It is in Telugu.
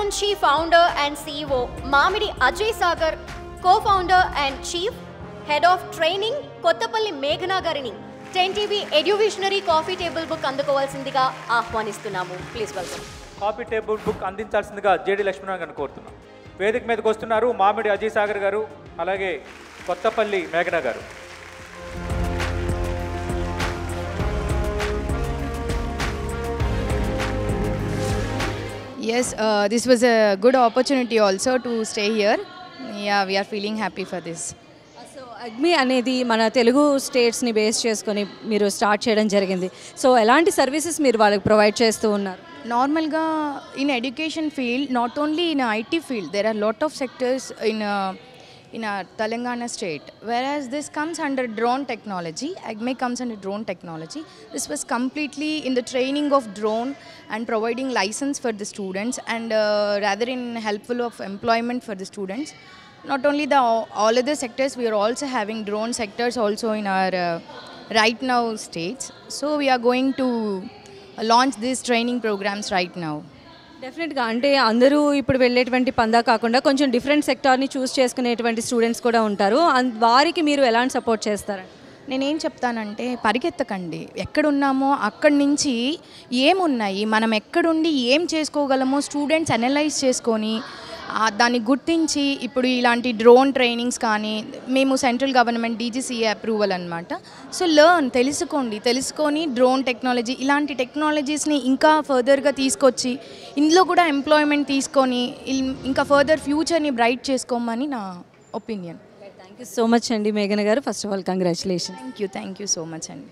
Manchi founder and CEO Mamidi Ajay Sagar, co-founder and chief head of training Kottapalli Meghana garini 10TV Eduvisionary Coffee Table Book అందుకోవాల్సిందిగా ఆహ్వానిస్తున్నాము. Please welcome. Coffee table book అందించాల్సిందిగా జేడి లక్ష్మణరావు గారిని కోరుతున్నాం. వేదిక మీదకి వస్తున్నారు మామిడి అజయ్ సాగర్ గారు, అలాగే కొత్తపల్లి మేఘన గారు. Yes, this was a good opportunity also to stay here. Yeah, we are feeling happy for this. So అగ్మి అనేది మన తెలుగు స్టేట్స్ని బేస్ చేసుకొని మీరు స్టార్ట్ చేయడం జరిగింది. సో ఎలాంటి సర్వీసెస్ మీరు వాళ్ళకి ప్రొవైడ్ చేస్తూ ఉన్నారు? Normalga in education field, not only in IT field, there are lot of sectors in our Telangana state. Whereas this comes under drone technology, AGME comes under drone technology. This was completely in the training of drone and providing license for the students and rather in helpful of employment for the students. Not only all other sectors, we are also having drone sectors also in our right now states. So we are going to launch these training programs right now. డెఫినెట్గా అంటే అందరూ ఇప్పుడు వెళ్ళేటువంటి పందా కాకుండా కొంచెం డిఫరెంట్ సెక్టార్ని చూస్ చేసుకునేటువంటి స్టూడెంట్స్ కూడా ఉంటారు. వారికి మీరు ఎలాంటి సపోర్ట్ చేస్తారు? నేనేం చెప్తానంటే పరిగెత్తకండి, ఎక్కడున్నామో అక్కడి నుంచి ఏమున్నాయి, మనం ఎక్కడుండి ఏం చేసుకోగలమో స్టూడెంట్స్ అనలైజ్ చేసుకొని దాన్ని గుర్తించి ఇప్పుడు ఇలాంటి డ్రోన్ ట్రైనింగ్స్ కానీ మేము సెంట్రల్ గవర్నమెంట్ DGCA అప్రూవల్ అనమాట. సో తెలుసుకొని డ్రోన్ టెక్నాలజీ ఇలాంటి టెక్నాలజీస్ని ఇంకా ఫర్దర్గా తీసుకొచ్చి ఇందులో కూడా ఎంప్లాయ్మెంట్ తీసుకొని ఇంకా ఫర్దర్ ఫ్యూచర్ని బ్రైట్ చేసుకోమని నా opinion. Thank you so much అండి మేఘన గారు. First of all congratulation. Thank you so much అండి.